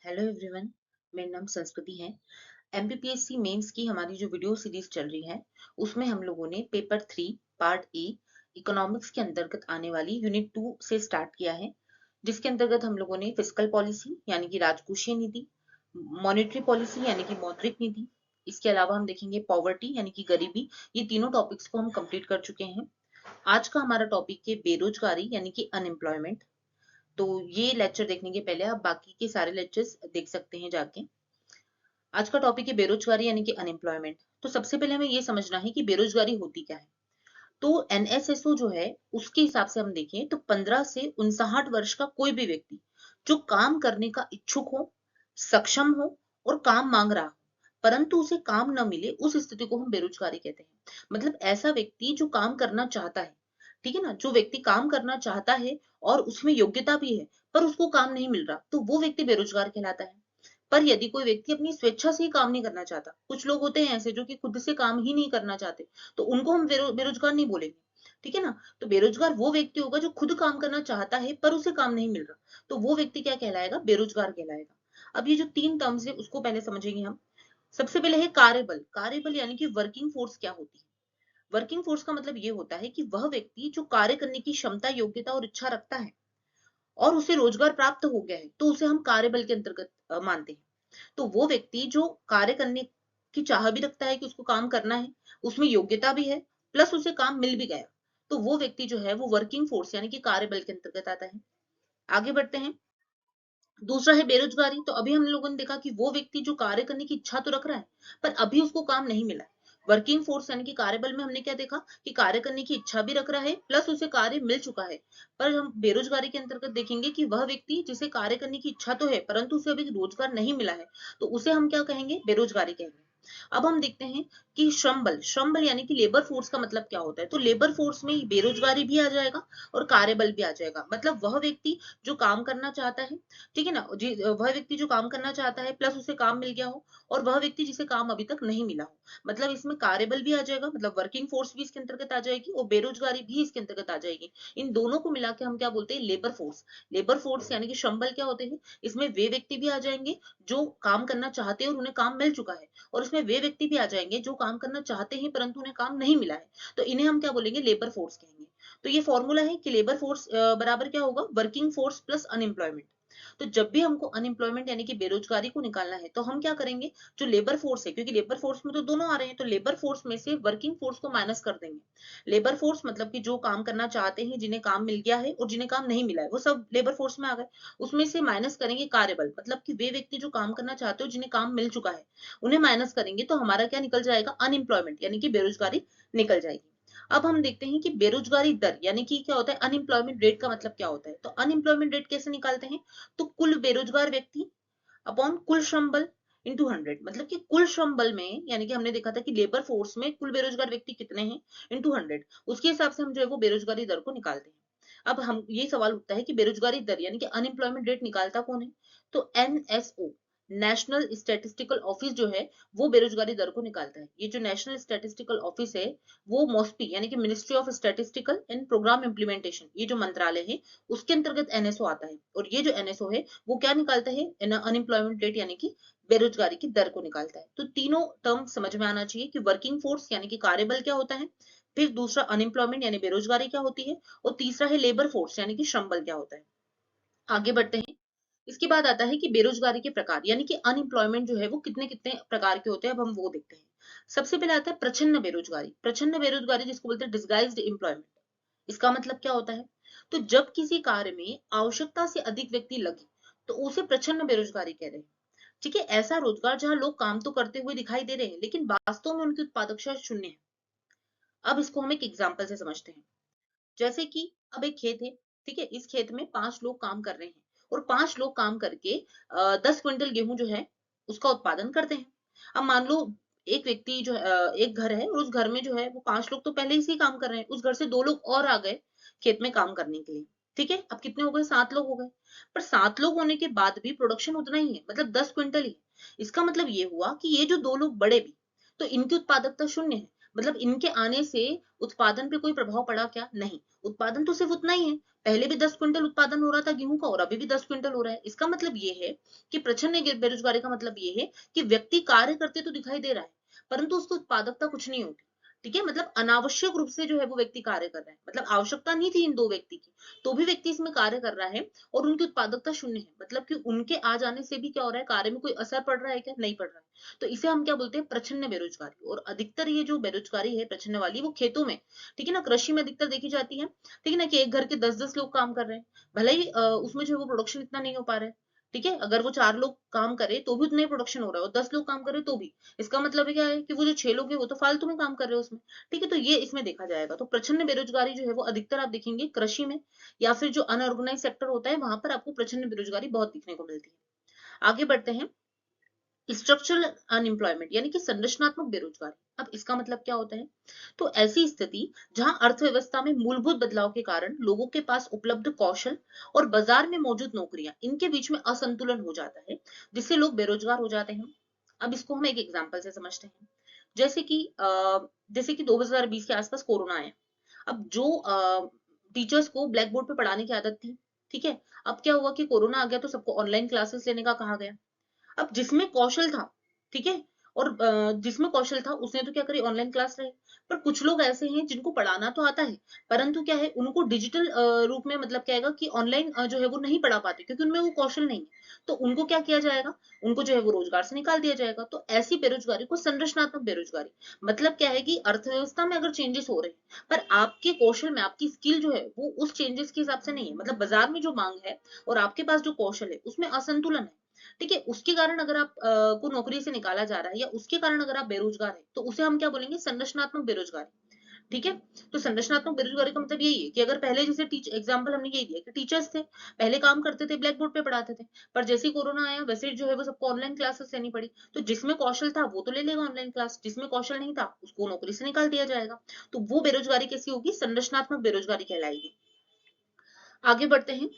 Hello everyone. मेरा नाम संस्कृति है। एमपीपीएससी मेंस की हमारी जो वीडियो सीरीज चल रही है उसमें हम लोगों ने पेपर 3 पार्ट ए इकोनॉमिक्स के अंतर्गत आने वाली यूनिट 2 से स्टार्ट किया है, जिसके अंतर्गत हम लोगों ने फिस्कल पॉलिसी यानी कि राजकोषीय नीति, मॉनेटरी पॉलिसी यानी कि मौद्रिक नीति, इसके अलावा हम देखेंगे पॉवर्टी यानी कि गरीबी। ये तीनों टॉपिक्स को हम कंप्लीट कर चुके हैं। आज का हमारा टॉपिक है बेरोजगारी यानी कि अनएम्प्लॉयमेंट। तो ये लेक्चर देखने के पहले आप बाकी के सारे लेक्चर्स देख सकते हैं जाके। आज का टॉपिक है बेरोजगारी यानी कि अनएम्प्लॉयमेंट। तो सबसे पहले हमें ये समझना है कि बेरोजगारी होती क्या है। तो एनएसएसओ जो है उसके हिसाब से हम देखें तो 15 से 59 वर्ष का कोई भी व्यक्ति जो काम करने का इच्छुक हो, सक्षम हो और काम मांग रहा हो, परंतु उसे काम न मिले, उस स्थिति को हम बेरोजगारी कहते हैं। मतलब ऐसा व्यक्ति जो काम करना चाहता है, ठीक है ना, जो व्यक्ति काम करना चाहता है और उसमें योग्यता भी है पर उसको काम नहीं मिल रहा, तो वो व्यक्ति बेरोजगार कहलाता है। पर यदि कोई व्यक्ति अपनी स्वेच्छा से ही काम नहीं करना चाहता, कुछ लोग होते हैं ऐसे जो कि खुद से काम ही नहीं करना चाहते, तो उनको हम बेरोजगार नहीं बोलेंगे, ठीक है ना। तो बेरोजगार वो व्यक्ति होगा जो खुद काम करना चाहता है पर उसे काम नहीं मिल रहा, तो वो व्यक्ति क्या कहलाएगा, बेरोजगार कहलाएगा। अब ये जो तीन टर्म्स है उसको पहले समझेंगे हम। सबसे पहले है कार्यबल। कार्यबल यानी कि वर्किंग फोर्स क्या होती है। वर्किंग फोर्स का मतलब ये होता है कि वह व्यक्ति जो कार्य करने की क्षमता, योग्यता और इच्छा रखता है और उसे रोजगार प्राप्त हो गया है, तो उसे हम कार्यबल के अंतर्गत मानते हैं। तो वो व्यक्ति जो कार्य करने की चाह भी रखता है कि उसको काम करना है, उसमें योग्यता भी है, प्लस उसे काम मिल भी गया, तो वो व्यक्ति जो है वो वर्किंग फोर्स यानी कि कार्यबल के अंतर्गत आता है। आगे बढ़ते हैं। दूसरा है बेरोजगारी। तो अभी हम लोगों ने देखा कि वो व्यक्ति जो कार्य करने की इच्छा तो रख रहा है पर अभी उसको काम नहीं मिला है। वर्किंग फोर्स यानी कि कार्यबल में हमने क्या देखा कि कार्य करने की इच्छा भी रख रहा है प्लस उसे कार्य मिल चुका है। पर हम बेरोजगारी के अंतर्गत देखेंगे कि वह व्यक्ति जिसे कार्य करने की इच्छा तो है परंतु उसे अभी रोजगार नहीं मिला है, तो उसे हम क्या कहेंगे, बेरोजगारी कहेंगे। अब हम देखते हैं कि श्रम बल। श्रम बल यानी कि लेबर फोर्स का मतलब क्या होता है। तो लेबर फोर्स में बेरोजगारी भी आ जाएगा और कार्यबल भी आ जाएगा। मतलब वह व्यक्ति जो काम करना चाहता है, ठीक है ना, वह व्यक्ति जो काम करना चाहता है प्लस उसे काम मिल गया हो, और वह व्यक्ति जिसे काम अभी तक नहीं मिला हो। मतलब इसमें कार्यबल भी आ जाएगा, मतलब वर्किंग फोर्स भी इसके अंतर्गत आ जाएगी और बेरोजगारी भी इसके अंतर्गत आ जाएगी। इन दोनों को मिला के हम क्या बोलते हैं, लेबर फोर्स। लेबर फोर्स यानी कि श्रम बल क्या होते हैं, इसमें वे व्यक्ति भी आ जाएंगे जो काम करना चाहते हैं और उन्हें काम मिल चुका है, और इसमें वे व्यक्ति भी आ जाएंगे जो काम करना चाहते हैं परंतु उन्हें काम नहीं मिला है, तो इन्हें हम क्या बोलेंगे, लेबर फोर्स कहेंगे। तो ये फॉर्मूला है कि लेबर फोर्स बराबर क्या होगा, वर्किंग फोर्स प्लस अनएम्प्लॉयमेंट। तो जब भी हमको अनएम्प्लॉयमेंट यानी कि बेरोजगारी को निकालना है तो हम क्या करेंगे, जो लेबर फोर्स है, क्योंकि लेबर फोर्स में तो दोनों आ रहे हैं, तो लेबर फोर्स में से वर्किंग फोर्स को माइनस कर देंगे। लेबर फोर्स मतलब कि जो काम करना चाहते हैं, जिन्हें काम मिल गया है और जिन्हें काम नहीं मिला है, वो सब लेबर फोर्स में आ गए। उसमें से माइनस करेंगे कार्यबल, मतलब कि वे व्यक्ति जो काम करना चाहते हो, जिन्हें काम मिल चुका है, उन्हें माइनस करेंगे, तो हमारा क्या निकल जाएगा, अनएम्प्लॉयमेंट यानी कि बेरोजगारी निकल जाएगी। अब हम देखते हैं कि बेरोजगारी दर यानी कि क्या होता है, अनएम्प्लॉयमेंट रेट का मतलब क्या होता है। तो अनएम्प्लॉयमेंट रेट कैसे निकालते हैं, तो कुल बेरोजगार व्यक्ति अपॉन कुल श्रम बल इंटू 100। मतलब कि कुल श्रम बल में, यानी कि हमने देखा था कि लेबर फोर्स में कुल बेरोजगार व्यक्ति कितने हैं, इंटू 100, उसके हिसाब से हम जो है वो बेरोजगारी दर को निकालते हैं। अब हम ये सवाल उठता है कि बेरोजगारी दर यानी कि अनएम्प्लॉयमेंट रेट निकालता कौन है। तो एनएसओ, नेशनल स्टैटिस्टिकल ऑफिस जो है वो बेरोजगारी दर को निकालता है। ये जो नेशनल स्टैटिस्टिकल ऑफिस है वो मॉस्पी यानी कि ministry of statistical and programme implementation, ये जो मंत्रालय है उसके अंतर्गत एनएसओ आता है। और ये जो एनएसओ है वो क्या निकालता है, अनएम्प्लॉयमेंट रेट यानी कि बेरोजगारी की दर को निकालता है। तो तीनों टर्म समझ में आना चाहिए कि वर्किंग फोर्स यानी कि कार्यबल क्या होता है, फिर दूसरा अनएम्प्लॉयमेंट यानी बेरोजगारी क्या होती है, और तीसरा है लेबर फोर्स यानी कि श्रम बल क्या होता है। आगे बढ़ते हैं। इसके बाद आता है कि बेरोजगारी के प्रकार, यानी कि अनएम्प्लॉयमेंट जो है वो कितने कितने प्रकार के होते हैं, अब हम वो देखते हैं। सबसे पहले आता है प्रच्छन्न बेरोजगारी। प्रच्छन्न बेरोजगारी जिसको बोलते हैं डिस्गाइज्ड एम्प्लॉयमेंट। इसका मतलब क्या होता है, तो जब किसी कार्य में आवश्यकता से अधिक व्यक्ति लगे तो उसे प्रच्छन्न बेरोजगारी कह रहे हैं। ठीक है, ऐसा रोजगार जहां लोग काम तो करते हुए दिखाई दे रहे हैं लेकिन वास्तव में उनकी उत्पादकता शून्य है। अब इसको हम एक एग्जाम्पल से समझते हैं। जैसे कि अब एक खेत है, ठीक है, इस खेत में 5 लोग काम कर रहे हैं और 5 लोग काम करके 10 क्विंटल गेहूं जो है उसका उत्पादन करते हैं। अब मान लो एक व्यक्ति जो एक घर है और उस घर में जो है वो 5 लोग तो पहले ही से काम कर रहे हैं, उस घर से 2 लोग और आ गए खेत में काम करने के लिए। ठीक है, अब कितने हो गए, 7 लोग हो गए। पर 7 लोग होने के बाद भी प्रोडक्शन उतना ही है, मतलब 10 क्विंटल ही। इसका मतलब ये हुआ कि ये जो 2 लोग बड़े भी, तो इनकी उत्पादकता शून्य है। मतलब इनके आने से उत्पादन पे कोई प्रभाव पड़ा क्या? नहीं। उत्पादन तो सिर्फ उतना ही है, पहले भी 10 क्विंटल उत्पादन हो रहा था गेहूं का और अभी भी 10 क्विंटल हो रहा है। इसका मतलब ये है कि प्रच्छन्न बेरोजगारी का मतलब ये है कि व्यक्ति कार्य करते तो दिखाई दे रहा है, परंतु उसकी उत्पादकता कुछ नहीं होती। ठीक है, मतलब अनावश्यक रूप से जो है वो व्यक्ति कार्य कर रहा है, मतलब आवश्यकता नहीं थी इन दो व्यक्ति की, तो भी व्यक्ति इसमें कार्य कर रहा है और उनकी उत्पादकता शून्य है। मतलब कि उनके आ जाने से भी क्या हो रहा है, कार्य में कोई असर पड़ रहा है क्या? नहीं पड़ रहा है। तो इसे हम क्या बोलते हैं? प्रच्छन्न बेरोजगारी। और अधिकतर ये जो बेरोजगारी है प्रच्छन्न वाली, वो खेतों में, ठीक है ना, कृषि में अधिकतर देखी जाती है। ठीक है ना, कि एक घर के 10-10 लोग काम कर रहे हैं, भले ही उसमें जो है वो प्रोडक्शन इतना नहीं हो पा रहा है। ठीक है, अगर वो 4 लोग काम करे तो भी उतना ही प्रोडक्शन हो रहा है और 10 लोग काम करे तो भी। इसका मतलब है क्या है कि वो जो 6 लोग हैं वो तो फालतू में काम कर रहे हैं उसमें। ठीक है, तो ये इसमें देखा जाएगा। तो प्रच्छन्न बेरोजगारी जो है वो अधिकतर आप देखेंगे कृषि में, या फिर जो अनऑर्गेनाइज सेक्टर होता है वहां पर आपको प्रच्छन्न बेरोजगारी बहुत दिखने को मिलती है। आगे बढ़ते हैं। स्ट्रक्चरल अनएम्प्लॉयमेंट यानी कि संरचनात्मक बेरोजगारी। अब इसका मतलब क्या होता है? तो ऐसी स्थिति जहां अर्थव्यवस्था में मूलभूत बदलाव के कारण लोगों के पास उपलब्ध कौशल और बाजार में मौजूद नौकरियां, इनके बीच में असंतुलन हो जाता है, जिससे लोग बेरोजगार हो जाते हैं। अब इसको हम एक एग्जांपल से समझते हैं। जैसे कि 2020 के आसपास कोरोना आया। अब जो टीचर्स को ब्लैक बोर्ड पे पढ़ाने की आदत थी, ठीक है, अब क्या हुआ कि कोरोना आ गया तो सबको ऑनलाइन क्लासेस लेने का कहा गया। अब जिसमें कौशल था, ठीक है, और जिसमें कौशल था उसने तो क्या करी, ऑनलाइन क्लास रहे। पर कुछ लोग ऐसे हैं जिनको पढ़ाना तो आता है, परंतु क्या है, उनको डिजिटल रूप में, मतलब क्या है कि ऑनलाइन जो है वो नहीं पढ़ा पाते क्योंकि उनमें वो कौशल नहीं है। तो उनको क्या किया जाएगा? उनको जो है वो रोजगार से निकाल दिया जाएगा। तो ऐसी बेरोजगारी को संरचनात्मक बेरोजगारी, मतलब क्या है कि अर्थव्यवस्था में अगर चेंजेस हो रहे हैं पर आपके कौशल में आपकी स्किल जो है वो उस चेंजेस के हिसाब से नहीं है, मतलब बाजार में जो मांग है और आपके पास जो कौशल है उसमें असंतुलन है। ठीक है, उसके कारण अगर आप को नौकरी से निकाला जा रहा है या उसके कारण अगर आप बेरोजगार है तो उसे हम क्या बोलेंगे? संरचनात्मक बेरोजगारी। ठीक है, तो संरचनात्मक बेरोजगारी का मतलब यही है कि अगर पहले जैसे टीचर एग्जाम्पल हमने यही दिया कि टीचर्स थे, पहले काम करते थे ब्लैक बोर्ड पे पढ़ाते थे, पर जैसे ही कोरोना आया वैसे जो है वो सबको ऑनलाइन क्लासेस लेनी पड़ी। तो जिसमें कौशल था वो तो ले लेगा ऑनलाइन क्लास, जिसमें कौशल नहीं था उसको नौकरी से निकाल दिया जाएगा। तो वो बेरोजगारी कैसी होगी? संरचनात्मक बेरोजगारी कहलाएगी। आगे बढ़ते हैं।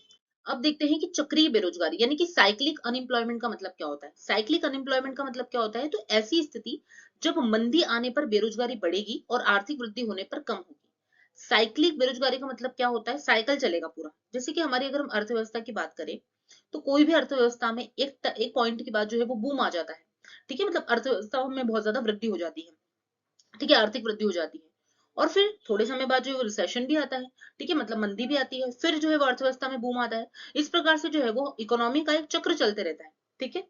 अब देखते हैं कि चक्रीय बेरोजगारी यानी कि साइक्लिक अनएम्प्लॉयमेंट का मतलब क्या होता है? साइक्लिक अनएम्प्लॉयमेंट का मतलब क्या होता है? तो ऐसी स्थिति जब मंदी आने पर बेरोजगारी बढ़ेगी और आर्थिक वृद्धि होने पर कम होगी। साइक्लिक बेरोजगारी का मतलब क्या होता है? साइकिल चलेगा पूरा। जैसे कि हमारी अगर हम अर्थव्यवस्था की बात करें, तो कोई भी अर्थव्यवस्था में एक पॉइंट के बाद जो है वो बूम आ जाता है। ठीक है, मतलब अर्थव्यवस्था में बहुत ज्यादा वृद्धि हो जाती है। ठीक है, आर्थिक वृद्धि हो जाती है और फिर थोड़े समय बाद जो है वो रिसेशन भी आता है। ठीक है, मतलब मंदी भी आती है, फिर जो है वो अर्थव्यवस्था में बूम आता है। इस प्रकार से जो है वो इकोनॉमी का एक चक्र चलते रहता है। ठीक है,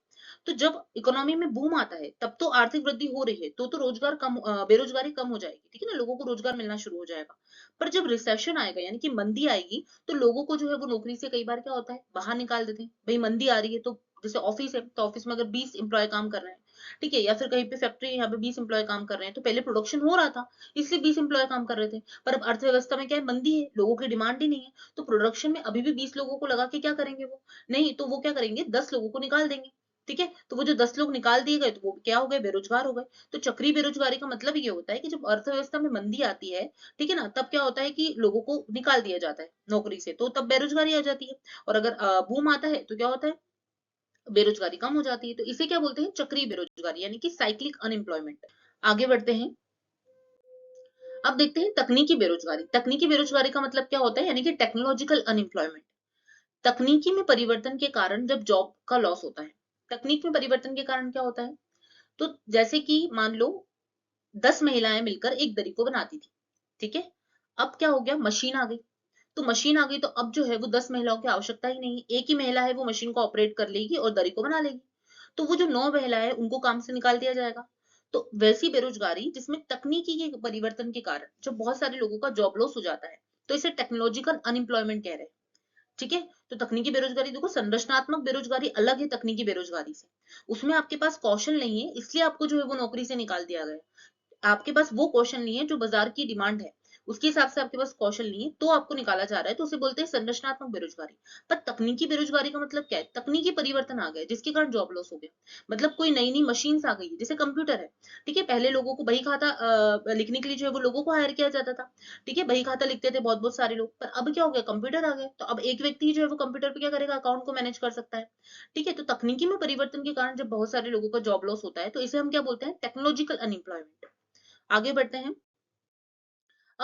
तो जब इकोनॉमी में बूम आता है तब तो आर्थिक वृद्धि हो रही है, तो रोजगार कम, बेरोजगारी कम हो जाएगी। ठीक है ना, लोगों को रोजगार मिलना शुरू हो जाएगा। पर जब रिसेशन आएगा यानी कि मंदी आएगी, तो लोगों को जो है वो नौकरी से कई बार क्या होता है, बाहर निकाल देते हैं। भाई मंदी आ रही है तो जैसे ऑफिस है तो ऑफिस में अगर 20 एम्प्लॉय काम कर रहे हैं, ठीक है, या फिर कहीं पे फैक्ट्री है यहाँ पे 20 एम्प्लॉय काम कर रहे हैं, तो पहले प्रोडक्शन हो रहा था इसलिए 20 एम्प्लॉय काम कर रहे थे। पर अब अर्थव्यवस्था में क्या है, मंदी है, लोगों की डिमांड ही नहीं है, तो प्रोडक्शन में अभी भी 20 लोगों को लगा के क्या करेंगे वो? नहीं, तो वो क्या करेंगे, 10 लोगों को निकाल देंगे। ठीक है, तो वो जो 10 लोग निकाल दिए गए तो वो क्या हो गए, बेरोजगार हो गए। तो चक्रीय बेरोजगारी का मतलब ये होता है कि जब अर्थव्यवस्था में मंदी आती है, ठीक है ना, तब क्या होता है कि लोगों को निकाल दिया जाता है नौकरी से, तो तब बेरोजगारी आ जाती है। और अगर बूम आता है तो क्या होता है, बेरोजगारी कम हो जाती है। तो इसे क्या बोलते हैं, चक्रीय बेरोजगारी यानी कि साइक्लिक अनएम्प्लॉयमेंट। आगे बढ़ते हैं। अब देखते हैं तकनीकी बेरोजगारी। तकनीकी बेरोजगारी का मतलब क्या होता है, यानी कि टेक्नोलॉजिकल अनएम्प्लॉयमेंट। तकनीकी में परिवर्तन के कारण जब जॉब का लॉस होता है। तकनीक में परिवर्तन के कारण क्या होता है? तो जैसे कि मान लो 10 महिलाएं मिलकर एक दरी को बनाती थी, ठीक है, अब क्या हो गया, मशीन आ गई। तो मशीन आ गई तो अब जो है वो 10 महिलाओं की आवश्यकता ही नहीं है, एक ही महिला है वो मशीन को ऑपरेट कर लेगी और दरी को बना लेगी। तो वो जो 9 महिलाएं हैं उनको काम से निकाल दिया जाएगा। तो वैसी बेरोजगारी जिसमें तकनीकी के परिवर्तन के कारण जब बहुत सारे लोगों का जॉब लॉस हो जाता है, तो इसे टेक्नोलॉजिकल अनएम्प्लॉयमेंट कह रहे हैं। ठीक है, तो तकनीकी बेरोजगारी देखो, संरचनात्मक बेरोजगारी अलग है तकनीकी बेरोजगारी से। उसमें आपके पास कौशल नहीं है इसलिए आपको जो है वो नौकरी से निकाल दिया गया। आपके पास वो कौशल नहीं है जो बाजार की डिमांड है, उसके हिसाब से आपके पास कौशल नहीं है तो आपको निकाला जा रहा है, तो उसे बोलते हैं संरचनात्मक बेरोजगारी। पर तकनीकी बेरोजगारी का मतलब क्या है? तकनीकी परिवर्तन आ गया जिसके कारण जॉब लॉस हो गया। मतलब कोई नई नई मशीन आ गई है, जैसे कंप्यूटर है। ठीक है, पहले लोगों को बही खाता लिखने के लिए जो है वो लोगों को हायर किया जाता था। ठीक है, बही खाता लिखते थे बहुत बहुत सारे लोग, पर अब क्या हो गया, कंप्यूटर आ गया, तो अब एक व्यक्ति जो है वो कंप्यूटर पे क्या करेगा, अकाउंट को मैनेज कर सकता है। ठीक है, तो तकनीकी में परिवर्तन के कारण जब बहुत सारे लोगों का जॉब लॉस होता है तो इसे हम क्या बोलते हैं, टेक्नोलॉजिकल अनएम्प्लॉयमेंट। आगे बढ़ते हैं।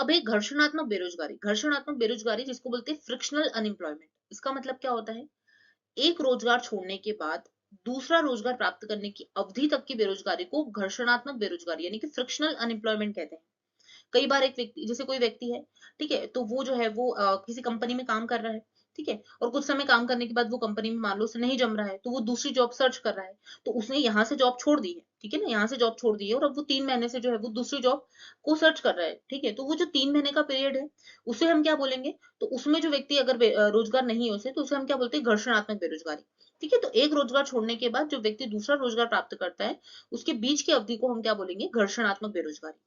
अब एक घर्षणात्मक बेरोजगारी जिसको बोलते हैं फ्रिक्शनल अनएम्प्लॉयमेंट। इसका मतलब क्या होता है? एक रोजगार छोड़ने के बाद दूसरा रोजगार प्राप्त करने की अवधि तक की बेरोजगारी को घर्षणात्मक बेरोजगारी यानी कि फ्रिक्शनल अनएम्प्लॉयमेंट कहते हैं। कई बार एक व्यक्ति, जैसे कोई व्यक्ति है, ठीक है, तो वो जो है वो किसी कंपनी में काम कर रहा है, ठीक है, और कुछ समय काम करने के बाद वो कंपनी में मान लो उसे नहीं जम रहा है, तो वो दूसरी जॉब सर्च कर रहा है। तो उसने यहाँ से जॉब छोड़ दी है, ठीक है ना, यहाँ से जॉब छोड़ दी है, और अब वो 3 महीने से जो है वो दूसरी जॉब को सर्च कर रहा है, ठीक है। तो वो जो 3 महीने का पीरियड है, उसे हम क्या बोलेंगे? तो उसमें जो व्यक्ति अगर रोजगार नहीं है उसे, तो उसे हम क्या बोलते हैं? घर्षणात्मक बेरोजगारी। ठीक है, तो एक रोजगार छोड़ने के बाद जो व्यक्ति दूसरा रोजगार प्राप्त करता है, उसके बीच की अवधि को हम क्या बोलेंगे? घर्षणात्मक बेरोजगारी।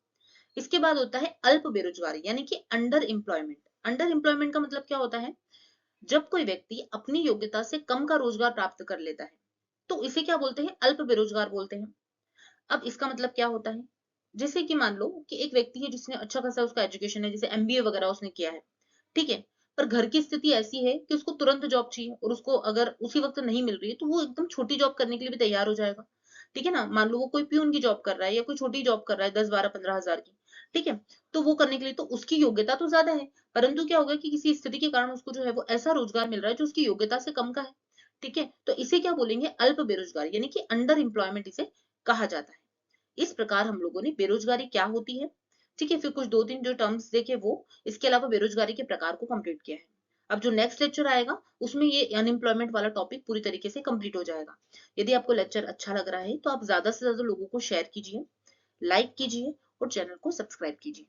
इसके बाद होता है अल्प बेरोजगारी यानी कि अंडर एम्प्लॉयमेंट। अंडर एम्प्लॉयमेंट का मतलब क्या होता है? जब कोई व्यक्ति अपनी योग्यता से कम का रोजगार प्राप्त कर लेता है, तो इसे क्या बोलते हैं? अल्प बेरोजगार बोलते हैं। अब इसका मतलब क्या होता है? जैसे कि मान लो कि एक व्यक्ति है जिसने अच्छा खासा उसका एजुकेशन है, जैसे एमबीए वगैरह उसने किया है, ठीक है, पर घर की स्थिति ऐसी है कि उसको तुरंत जॉब चाहिए, और उसको अगर उसी वक्त नहीं मिल रही है तो वो एकदम छोटी जॉब करने के लिए भी तैयार हो जाएगा। ठीक है ना, मान लो वो कोई प्यून की जॉब कर रहा है या कोई छोटी जॉब कर रहा है 10, 12, 15 हजार की, ठीक है, तो वो करने के लिए तो उसकी योग्यता तो ज्यादा है, परंतु क्या होगा कि किसी स्थिति के कारण उसको जो है वो ऐसा रोजगार मिल रहा है जो उसकी योग्यता से कम का है। ठीक है, तो इसे क्या बोलेंगे? अल्प बेरोजगारी यानी कि अंडर एम्प्लॉयमेंट इसे कहा जाता है। इस प्रकार हम लोगों ने बेरोजगारी क्या होती है, ठीक है, फिर कुछ दो तीन जो टर्म्स देखे वो, इसके अलावा बेरोजगारी के प्रकार को कंप्लीट किया है। अब जो नेक्स्ट लेक्चर आएगा उसमें ये अनएम्प्लॉयमेंट वाला टॉपिक पूरी तरीके से कंप्लीट हो जाएगा। यदि आपको लेक्चर अच्छा लग रहा है तो आप ज्यादा से ज्यादा लोगों को शेयर कीजिए, लाइक कीजिए और चैनल को सब्सक्राइब कीजिए।